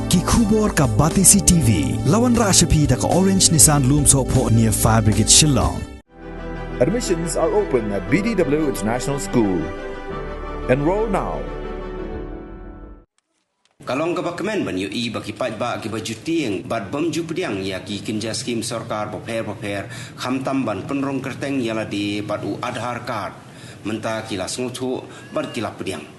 ki khubor ka Batisi TV lawan ra shapi da ka Orange Nissan Lumso pho near Fire Brigade Shillong. Admissions are open at BDW International School. Enroll now. Kalong ka bakmen ban yu i baki pat ba ki bajuti yang bad bom ju pediang ya ki kinja skim sarkar paper khamtam ban penrong kerteng yala di bad u Aadhaar card menta kila snguthu bad kila pediang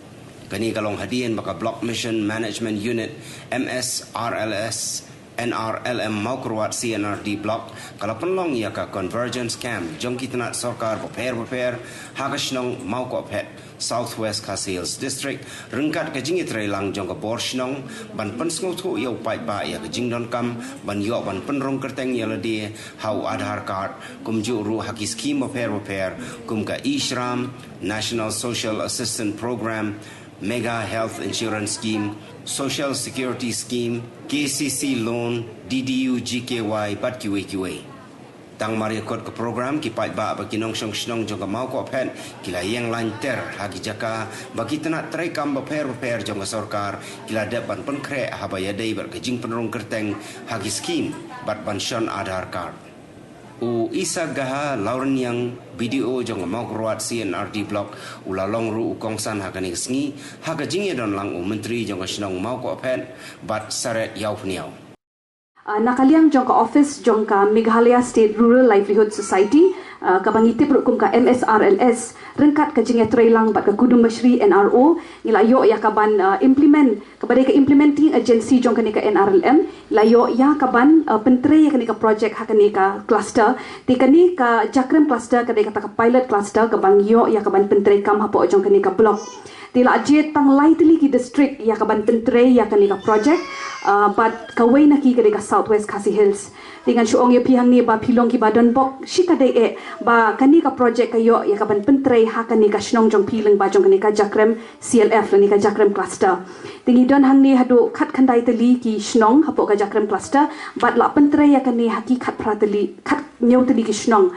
kani kalong hadian baka block mission management unit MSRLS NRLM Maukrwat CNRD block kalau penlong ya ka convergence camp jongki tenat sarkar paper hagashnong Maukopet Southwest Hills District rengkat ke jingit relang jong ke Borshnong ban pensngo thu yau pai ba ya ke jingdon kam ban yo ban penrong kerteng ya ladi hau Aadhaar card kum ju ru haki scheme repair kum ka Ishram National Social Assistance Program Mega Health Insurance Scheme Social Security Scheme KCC Loan DDU GKY pat QA tang mari kot ke program ki pai ba bagi nong snong jong mau ko pen kila yang lanter hagi jaka bagi tenat trai kam repair jong sarkar kila depan pen kre habaya dei ber kejing penrong kerteng hagi scheme bat pension Aadhaar card u isa gaha lauren yang video jong mau ruat CNRD block ulalong ru kongsan hakani sngi haga jing don lang u menteri jong snong mau ko pen bat saret yau pniau nakaliang jong ka office jong ka Meghalaya State Rural Livelihood Society kabangiti perukum ka MSRLS rengkat ka jinge trailang bat ka Kudum Mashri NRO ngilayo ya kaban implement kepada ka implementing agency jong ka NRLM layo ya kaban pentre ya ka project hakani ka cluster tikani ka Jakrem cluster ka ka pilot cluster kabang yo ya kaban pentre kam hapo jong ka block tila ajet tang lightly ki district ya kaban pentre ya ka project but kawai na ki ka Southwest Khasi Hills dengan syong ya pihang ni ba pilong ki badan bok shikade ba kani ka project kayo ya kaban pentre ha kani ka snong jong piling ba jong kani ka Jakrem CLF ni ka Jakrem cluster tingi don hang ni hadu khat khandai tali ki snong hapo ka Jakrem cluster but la pentre ya kani haki khat pratali khat nyau tali ki snong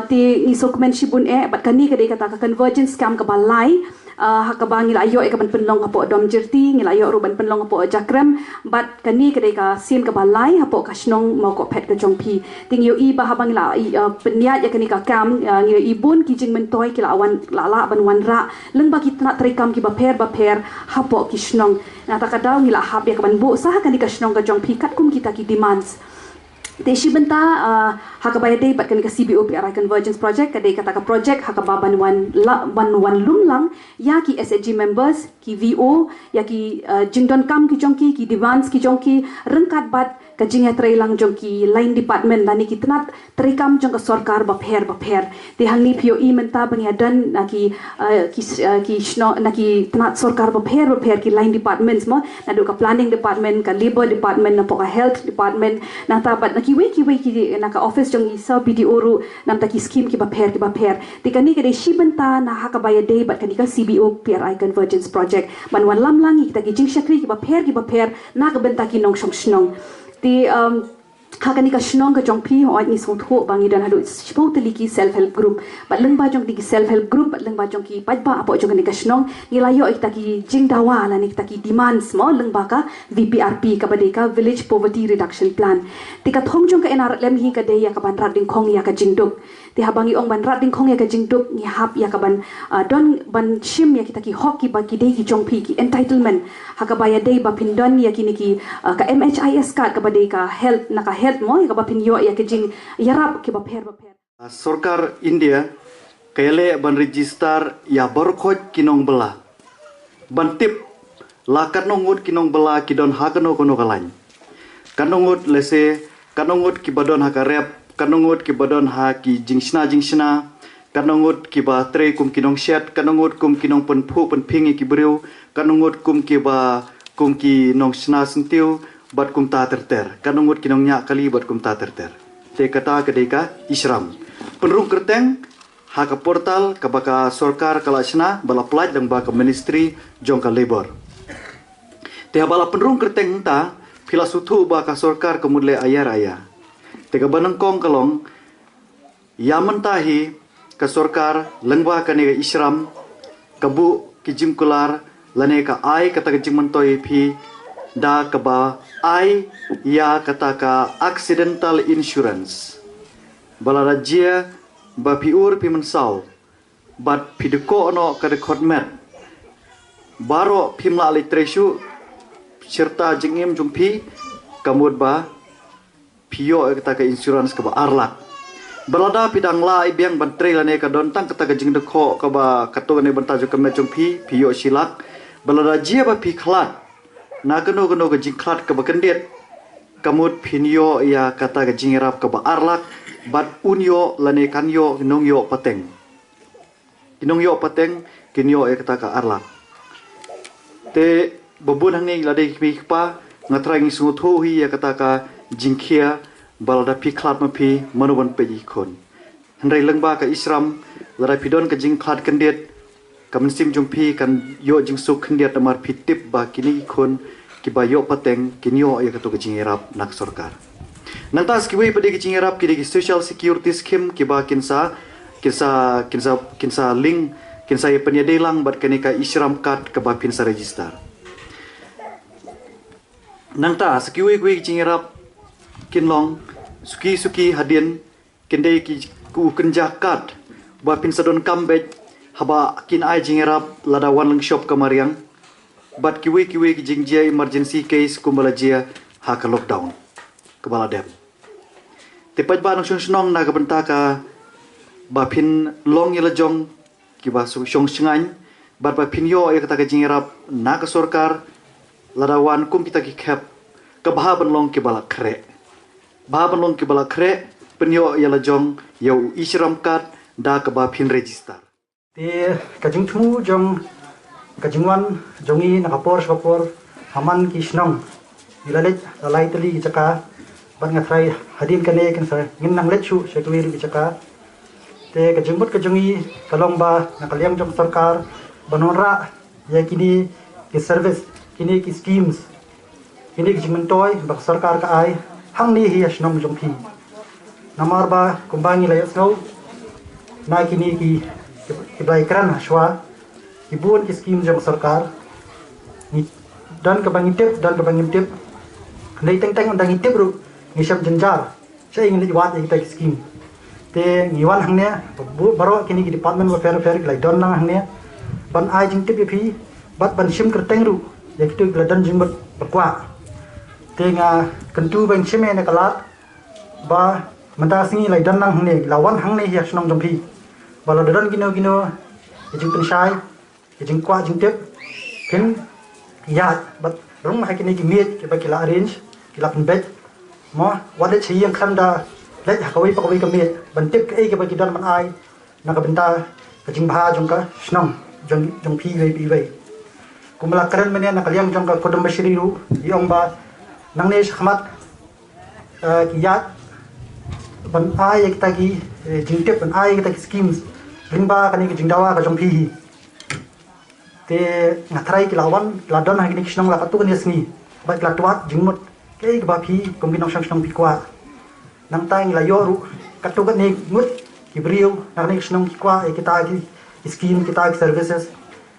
ti ni sokmen shibun but kani ka kata ka convergence scam ka balai hakabang ngilayo ka penlong hapo dom jerti ngilayo ruban penlong hapo Jakrem but kani ka ka sim ka balai hapo ka snong mau ko pet ka jongpi ting yo i ba habang la peniat ya kani ka kam ngi ibun ki jing mentoi ki la awan la ban wan ra leng ba ki tna trikam ki ba per hapo ki snong na ta kadau ngi la hab ya ka ban bu sah kani ka snong ka jongpi kat kum kita ki demands Teshi benta hakabaya dei bat kan ka CBO PRI Convergence Project kadai kata ka project hakababan wan lumlang ya ki SAG members ki VO ya ki jingdon kam ki jongki ki demands ki jongki rengkat bat ka jingya trailang jongki line department dani ki tenat trikam jong ka sarkar ba pher ti hangni POE menta bangyadan ki shno naki tenat sarkar ba pher ki line departments mo nadu ka planning department ka labor department na ka health department na tabat naki ki naka office jong isa BDO ru nam taki scheme ki ba pher ti kani ka de shibenta na hakabaya dei bat kani ka CBO PRI Convergence Project banwan lamlang ki taki jing shakri ki ba pher na ka benta ki nong snong ti hakani ka snong ka jongpi ho ni so tho bangi dan hadu sport liki self help group bat leng ba jong di self help group bat leng ba jong ki pajba apo jong ni ka snong nilayo ik taki jing dawa la ni taki demands mo leng ba ka VPRP ka badeka village poverty reduction plan ti ka thong jong ka NRLM hi ka de ya ka ban rat ding khong ya ka jingduk ti habangi ong ban rat ding khong ya ka jingduk ni hap ya ka ban don ban shim ya kita ki hoki ba ki de ki jongpi ki entitlement hakabaya de ba pindon ya ki ni ki ka MHIS card ka badeka health na ka health mo ya ka ba pinyo ya ki jing yarap ki ba pher Sarkar India kayale ban register ya barkhoj kinong bela ban tip lakat nongut kinong bela ki don hakano kono kalain kanongut lese kanongut ki badon hakarep kanongut ki badon ha ki jingshna kanongut ki ba tre kum kinong shet kanongut kum kinong penphu penpingi ki breu kanongut kum ki ba kum ki nong sna sentiu bat kum ta terter kanongut kinong nya kali bat kum ta terter te kata kedeka Ishram penrung kerteng ha ka portal ka baka sarkar kalasna bala plaj dang baka ministry jong ka labor te bala penrung kerteng ta filasutu baka sarkar kemudle ayar tega banangkong kalong yaman tahi ka sarkar lengba ka ne Ishram kabu ki jingkular lane ka ai kata jing mentoi phi da keba ai ya kataka accidental insurance. Balada jia ba piur pi mensau bat pideko no ka recordment baro pimla litresu serta jengim jumpi kamud ba pio kataka insurance ka ba arlak. Balada pidang la ibiang bantre lane ka dontang kataka jing deko ka ba katogane bantaju ka mejumpi pio silak. Balada jia ba pi khlat na keno ka jing khlat ka ba kendet kamud pinyo ya kataka jingirap ka ba arlak bat unyo lane kanyo kinongyo pateng. Kinongyo pateng kinyo kataka arlak. Te babun hangni lade pa ngatrangi sungutho hi ya kataka jingkhia balada piklat mapi manuban peji kon. Hendrai lengba ka isram lada pidon ka jingklat kendet kamensim jumpi kan yo jingsuk kendet amar pitip ba kini kon kiba yo pateng kinyo ya katu ka jingirap nak sorkar. Nantas kiwi padi ka jingirap kidi social security scheme kiba kinsa link kinsa ya penyedelang bat kanika isram card kaba pinsa register. Nantas kiwi jingirap kinlong suki hadin kendai ki ku kenjakat ba pinsadon kambej haba kin ai jingirap lada wan leng shop kamariang bat kiwi ki jingjia emergency case kumbalajia ha ka lockdown kebala dep tepat ba nong snong na ka bentaka ba pin long yela jong ki ba su shong shingan bat ba pin yo ya kata ka jingirap na ka sorkar lada wan kum kita ki khap ka baha long ki bala kre bahaban long kibala kre penyo yala jong yau isram card da keba pin register. Te kajing tu jong kajingwan jongi nakapor haman kisnong ilalet lalai tali kichaka ban ngatrai hadin kane kan sa ngin nang lechu sekwir kichaka te kajingbut kajongi kalong ba nakaliam jong sarkar banonra ya kini ki service kini ki schemes kini ki jimentoy bak sarkar ka ai hang ni hi asnong jongpi namar ba kumbangi layas ngau na kini ki baikran haswa ibun ki skim jong sarkar ni dan kabangitip nei teng undang itip ru ni syam jenjar saya ingin liwat kita ki skim te ngiwan hang ne baro kini ki department of fair lai don nang hang ne ban ai jing tip pi bat ban sim kerteng ru ya kitu gladan jing bat bakwa tenga kentu bang chime ne kalat ba manda singi lai dan nang ne lawan hang ne hiak snong jompi bala dan gino jing penshai jing kwa jing tep ken ya bat rong ha kini ki miet ki ba kila arrange kila penbet mo wale chi yang khanda le ha kawi pa kawi ka miet ban tep ke ba ki dan man ai na ka benta ka jing bha jong ka snong jong pi wei kumala karen mene na kaliang jong ka kodom bashiri ru yong ba nang ne khmat kiyat ban ai kita ki jingtep ban ai kita ki schemes ringba kani ki jingdawa ka jongpi hi te ngatrai ki lawan ladon ha ki kisnong la katu kan yasni ba klatwat jingmut ke ba phi kom ki nong sang pi kwa nang tang la yoru katu kan ni mut ki brio nang ni kisnong ki kwa kita ki scheme kita ki services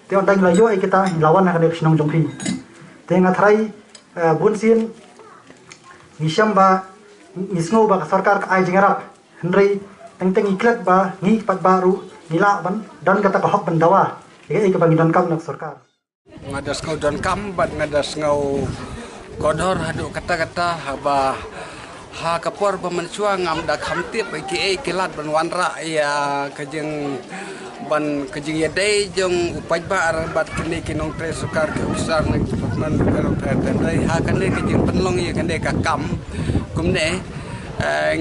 te on tang la yo kita lawan ha ki kisnong jongpi te ngatrai bunsin ngisam ba ngisngo ba sarkar ka ai jingarap hendrai teng iklat ba ngi pat baru nila ban dan kata ka hok bandawa ke ka bangi dan kam nak sarkar ngadas ngau dan kam bat ngadas ngau kodor hadu kata-kata haba ha kapor pemensua ngam da khamtip ke kilat ban wanra ya kajeng ban kajing ya dai jong upaj ba bat kini kinong tre sukar ke besar nek man per dai ha kane kajing penlong ya kane ka kam kumne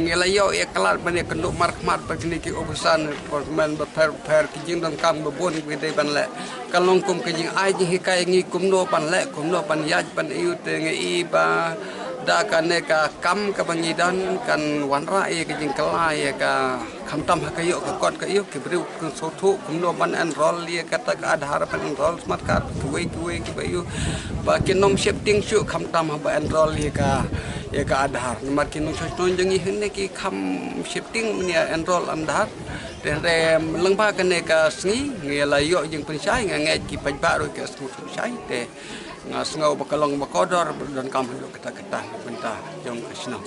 ngelayo ya kelat ban ya kenduk markmat bat kini ki ubusan man per kajing dan kam bebon gede ban le kalong kum kajing ai ji hikai ngi kumno pan le kumno pan yaj pan iu te ngi ba da kane ka kam ka bangidan kan wanra ya kajing kala ya ka khamtam hakayo ka kot ka yo ke bru ku sothu kumno ban enroll ya kata ka adhar pan enroll smart card kuwe ki bayu ba kinom shifting shu khamtam ba enroll ya ka adhar nomor kinom sosnon jangi hne ki kham shifting ya enroll andhar den re lengba kane ka sngi ngela yo jing pensai ngai ki pajba ro ka sai te ngasngau bakalong bakodor dan kam hidup kata-kata bentah jong krisno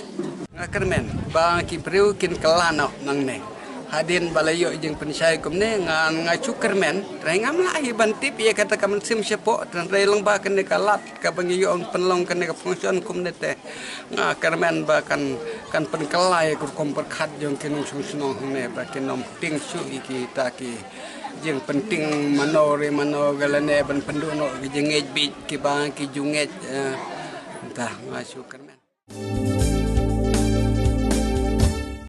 ngakermen bang ki priu kin kelano nang ne hadin balayo jeng pensai kumne ngai cukermen rengam lahi bantip ye kata kam sim sepo dan relong ba ken kalat ka bangiyo penlong ken ka fungsion kumne te ngakermen ba kan penkelai kur kom perkhat jong kinung sung ne ba kinom ting su iki ta ki jeng penting mano galane ban penduno jeng ej bit ki bang ki junget entah masuk kan